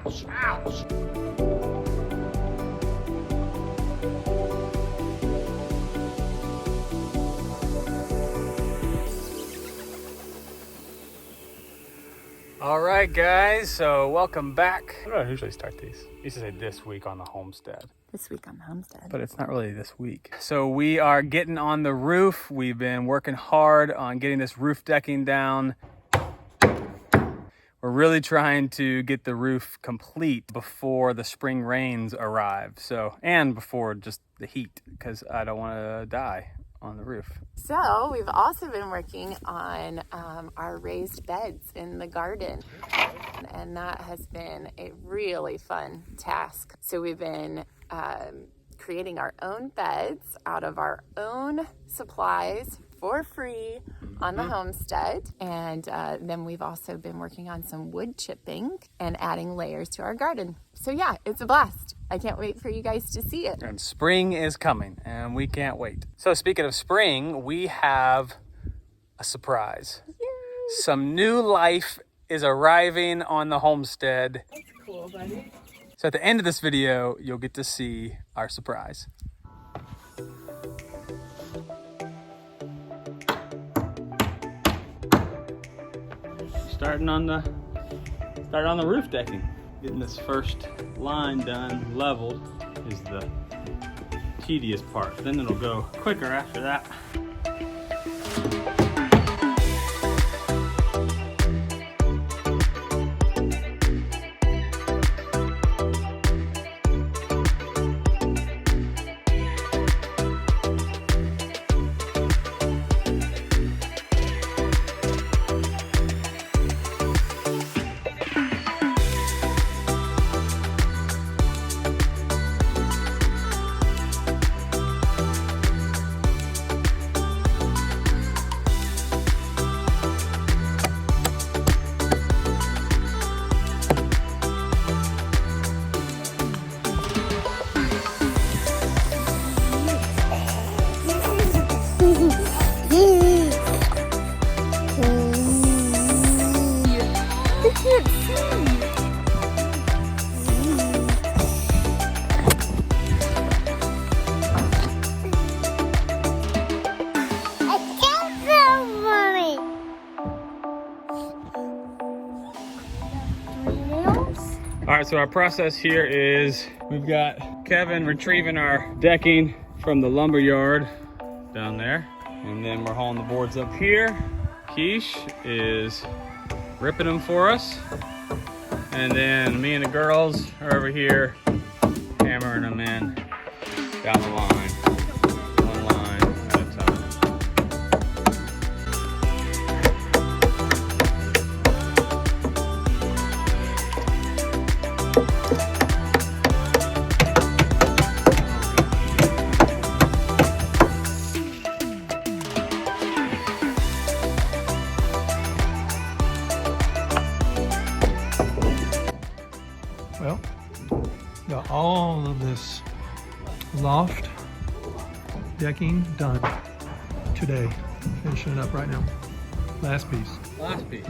All right, guys, so welcome back. How do I usually start these? I used to say this week on the homestead. This week on the homestead. But it's not really this week. So we are getting on the roof. We've been working hard on getting this roof decking down. We're really trying to get the roof complete before the spring rains arrive. And before just the heat, because I don't want to die on the roof. So we've also been working on our raised beds in the garden, and that has been a really fun task. So we've been creating our own beds out of our own supplies for free on the homestead, and then we've also been working on some wood chipping and adding layers to our garden. So yeah, it's a blast. I can't wait for you guys to see it. And spring is coming, and we can't wait. So speaking of spring, we have a surprise. Yay! Some new life is arriving on the homestead. That's cool, buddy. So at the end of this video, you'll get to see our surprise. Starting on the roof decking. Getting this first line done, leveled, is the tedious part. Then it'll go quicker after that. All right, so our process here is we've got Kevin retrieving our decking from the lumber yard down there, and then we're hauling the boards up here. Keish is ripping them for us, and then me and the girls are over here hammering them in down the line, one line at a time. Well, got all of this loft decking done today. Finishing it up right now. Last piece. Last piece.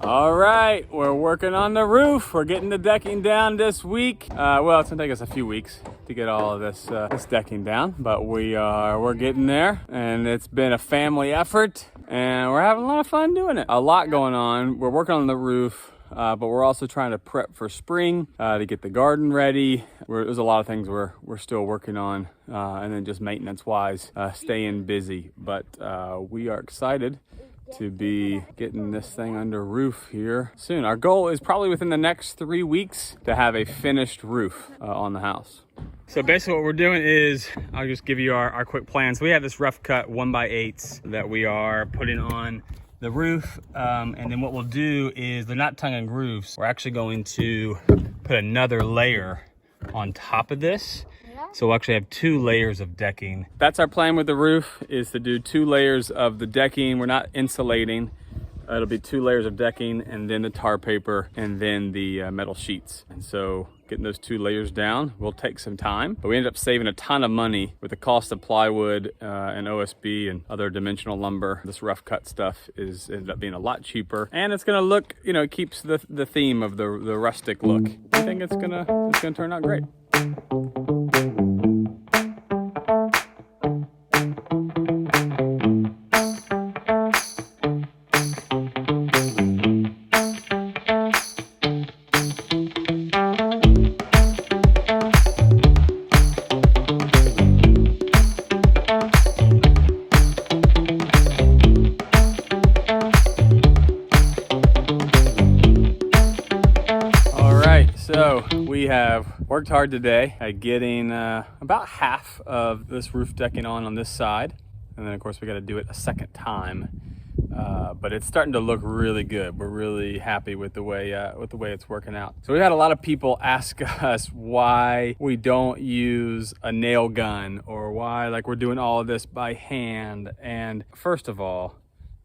All right, we're working on the roof. We're getting the decking down this week. Well, it's gonna take us a few weeks to get all of this decking down, but we're getting there, and it's been a family effort, and we're having a lot of fun doing it. A lot going on. We're working on the roof. But we're also trying to prep for spring to get the garden ready. There's a lot of things we're still working on, and then just maintenance-wise, staying busy. But we are excited to be getting this thing under roof here soon. Our goal is probably within the next 3 weeks to have a finished roof on the house. So basically what we're doing is, I'll just give you our quick plan. So we have this rough cut 1x8s that we are putting on the roof, and then what we'll do is, they're not tongue and grooves. We're actually going to put another layer on top of this. So we'll actually have 2 layers of decking. That's our plan with the roof, is to do 2 layers of the decking. We're not insulating. It'll be 2 layers of decking, and then the tar paper, and then the metal sheets. And so getting those 2 layers down will take some time, but we ended up saving a ton of money with the cost of plywood and OSB and other dimensional lumber. This rough cut stuff ended up being a lot cheaper, and it's gonna look, you know, it keeps the theme of the rustic look. I think it's gonna turn out great. So we have worked hard today at getting about half of this roof decking on this side, and then of course we got to do it a second time. But it's starting to look really good. We're really happy with the way it's working out. So we had a lot of people ask us why we don't use a nail gun, or why like we're doing all of this by hand. And first of all,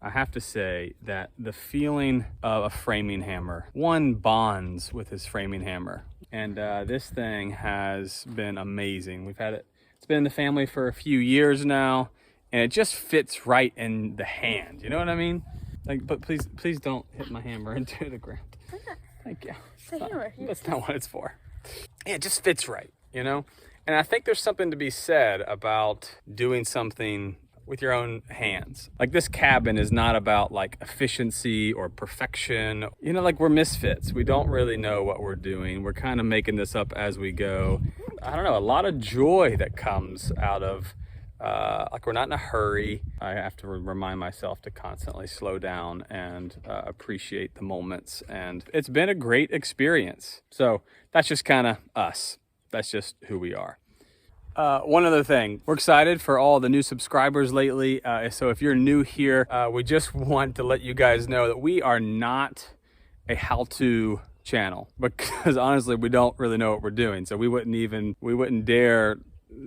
I have to say that the feeling of a framing hammer, one bonds with his framing hammer. And this thing has been amazing. We've had it, it's been in the family for a few years now, and it just fits right in the hand. You know what I mean? Like, but please don't hit my hammer into the ground. Thank you. That's not what it's for. Yeah, it just fits right, you know? And I think there's something to be said about doing something with your own hands. Like, this cabin is not about like efficiency or perfection. You know, like, we're misfits. We don't really know what we're doing. We're kind of making this up as we go. I don't know, a lot of joy that comes out of like, we're not in a hurry. I have to remind myself to constantly slow down and appreciate the moments. And it's been a great experience. So that's just kind of us. That's just who we are. One other thing, we're excited for all the new subscribers lately. So if you're new here, we just want to let you guys know that we are not a how-to channel, because honestly, we don't really know what we're doing. So we wouldn't dare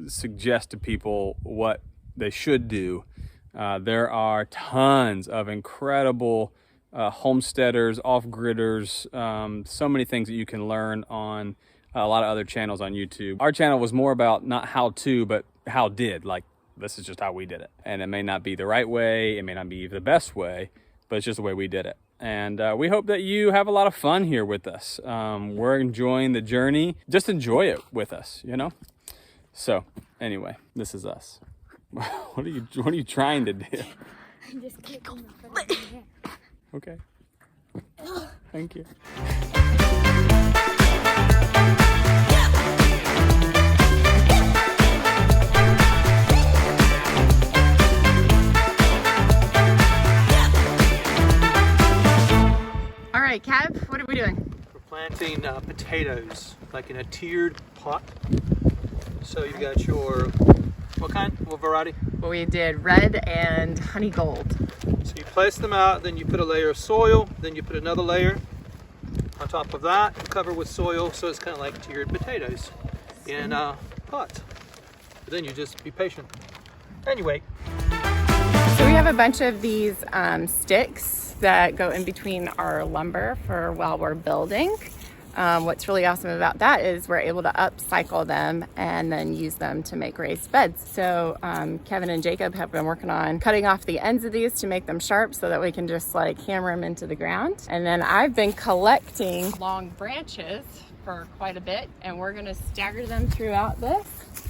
suggest to people what they should do. There are tons of incredible homesteaders, off-gridders, so many things that you can learn on a lot of other channels on YouTube. Our channel was more about not how to, but how did. Like, this is just how we did it. And it may not be the right way, it may not be the best way, but it's just the way we did it. And we hope that you have a lot of fun here with us. We're enjoying the journey. Just enjoy it with us, you know? So anyway, this is us. What are you trying to do? I'm just kicking the front of my hair. Okay. Thank you. All right, Kev, what are we doing? We're planting potatoes, like in a tiered pot. So you've got your, what kind? What variety? Well, we did red and honey gold. So you place them out, then you put a layer of soil, then you put another layer on top of that, cover with soil, so it's kind of like tiered potatoes in a pot. But then you just be patient. And you wait. So we have a bunch of these sticks that go in between our lumber for while we're building. What's really awesome about that is we're able to upcycle them and then use them to make raised beds. So Kevin and Jacob have been working on cutting off the ends of these to make them sharp so that we can just like hammer them into the ground. And then I've been collecting long branches for quite a bit, and we're gonna stagger them throughout this.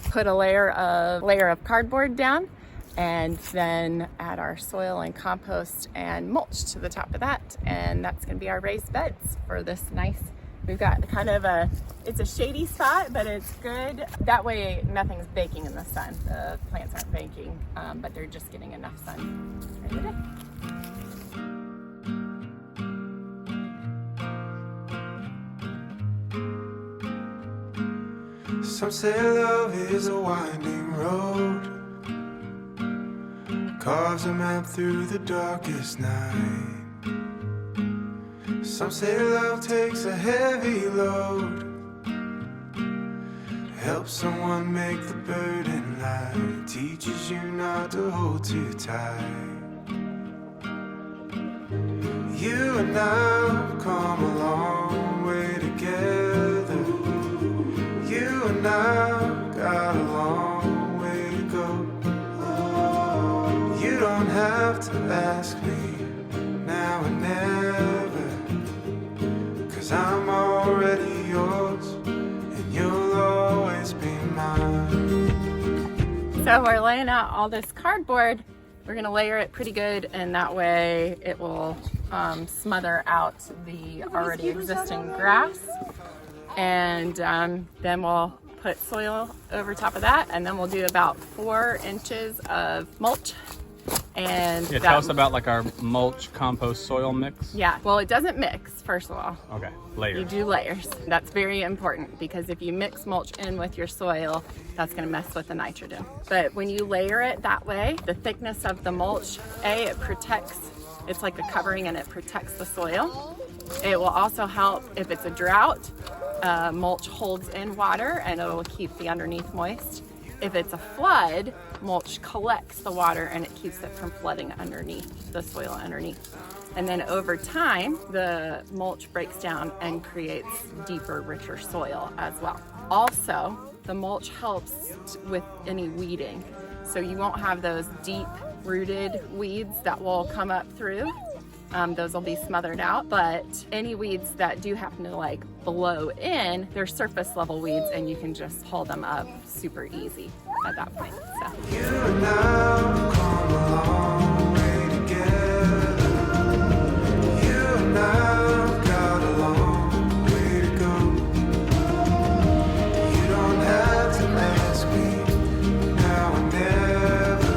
Put a layer of cardboard down, and then add our soil and compost and mulch to the top of that. And that's gonna be our raised beds for this nice. We've got kind of it's a shady spot, but it's good. That way nothing's baking in the sun. The plants aren't baking, but they're just getting enough sun every day. Some say love is a winding road, carves a map through the darkest night. Some say love takes a heavy load, helps someone make the burden light, teaches you not to hold too tight. You and I have come a long way together, and I've got a long way to go. You don't have to ask me now or never, 'cause I'm already yours and you'll always be mine. So we're laying out all this cardboard. We're gonna layer it pretty good, and that way it will smother out the already existing grass. And then we'll put soil over top of that, and then we'll do about 4 inches of mulch. And Yeah, tell us about like our mulch compost soil mix. Yeah, well, it doesn't mix, first of all. Okay, layers. You do layers. That's very important, because if you mix mulch in with your soil, that's gonna mess with the nitrogen. But when you layer it that way, the thickness of the mulch, it protects, it's like a covering, and it protects the soil. It will also help if it's a drought. Mulch holds in water and it will keep the underneath moist. If it's a flood, mulch collects the water and it keeps it from flooding underneath, the soil underneath. And then over time, the mulch breaks down and creates deeper, richer soil as well. Also, the mulch helps with any weeding. So you won't have those deep-rooted weeds that will come up through. Those will be smothered out, but any weeds that do happen to like blow in, they're surface level weeds, and you can just pull them up super easy at that point. So. You and I've come a long way together. You and I've got a long way to go. You don't have to ask me now or never,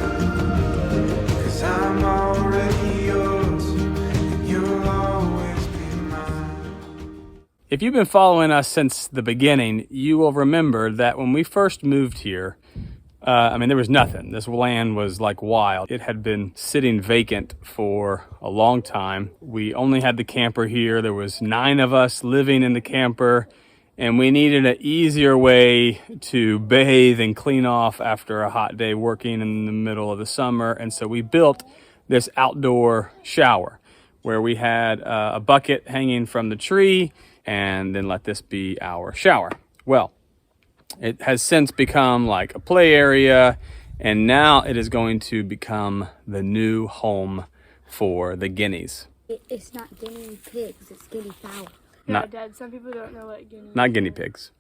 'cause I'm already yours and you'll always be mine. If you've been following us since the beginning, you will remember that when we first moved here, there was nothing. This land was like wild. It had been sitting vacant for a long time. We only had the camper here. There was 9 of us living in the camper, and we needed an easier way to bathe and clean off after a hot day working in the middle of the summer. And so we built this outdoor shower where we had a bucket hanging from the tree, and then let this be our shower. Well, it has since become like a play area, and now it is going to become the new home for the guineas. It's not guinea pigs, it's guinea fowl. Not- Dad, some people don't know what guinea. Not guinea pigs.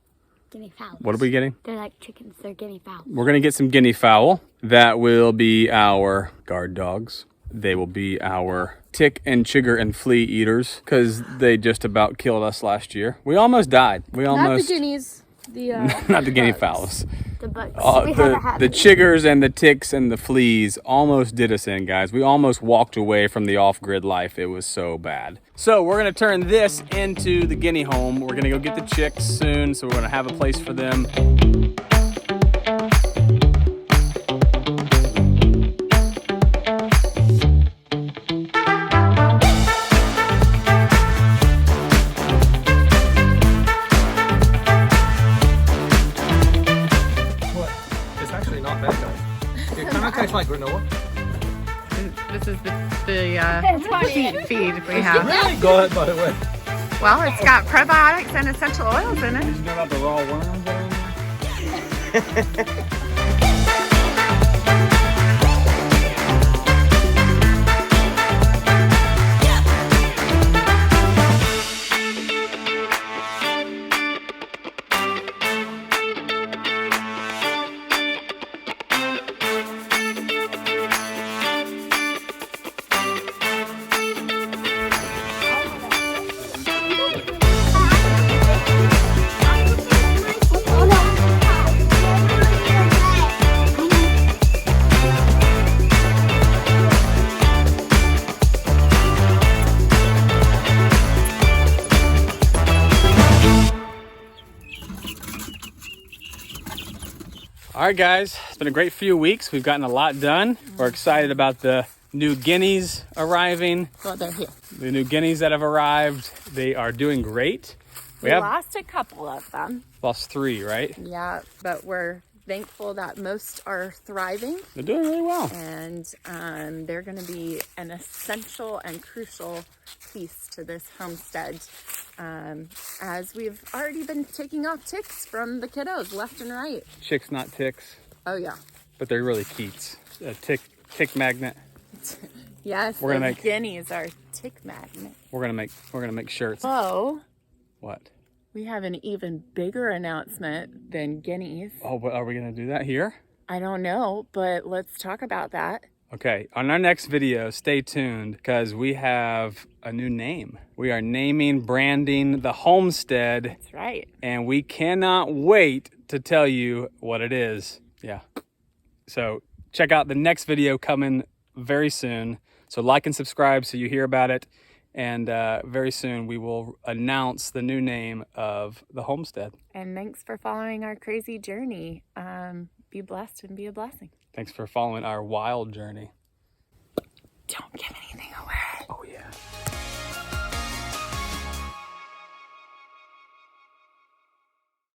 Guinea fowls. What are we getting? They're like chickens, they're guinea fowl. We're going to get some guinea fowl. That will be our guard dogs. They will be our tick and chigger and flea eaters, because they just about killed us last year. We almost died. We Not almost... the guineas. The Not the guinea fowls. The bugs. The chiggers and the ticks and the fleas almost did us in, guys. We almost walked away from the off-grid life. It was so bad. So we're gonna turn this into the guinea home. We're gonna go get the chicks soon, so we're gonna have a place for them. It's actually not bad, guys. It kind of tastes like granola. This is the feed we have. Go ahead, by the way. Well, it's got probiotics and essential oils in it. Did you know about the raw worms that are in there? All right, guys, it's been a great few weeks. We've gotten a lot done. We're excited about the new guineas arriving. Well, they're here. The new guineas that have arrived, they are doing great. We have lost a couple of them. lost 3, right? Yeah, but we're thankful that most are thriving, They're doing really well. and they're going to be an essential and crucial piece to this homestead as we've already been taking off ticks from the kiddos left and right. Chicks, not ticks, Oh yeah. but they're really Keats. A tick magnet. Yes, We're gonna those make- guineas are tick magnet. We're gonna make shirts. So What? we have an even bigger announcement than guineas. Oh, but are we gonna do that here? I don't know, but let's talk about that. Okay, on our next video, stay tuned because we have a new name. We are naming, branding the Homestead, That's right. and we cannot wait to tell you what it is. Yeah. So check out the next video coming very soon. So like and subscribe so you hear about it. And very soon we will announce the new name of the Homestead. And thanks for following our crazy journey. Be blessed and be a blessing. Thanks for following our wild journey. Don't give anything away.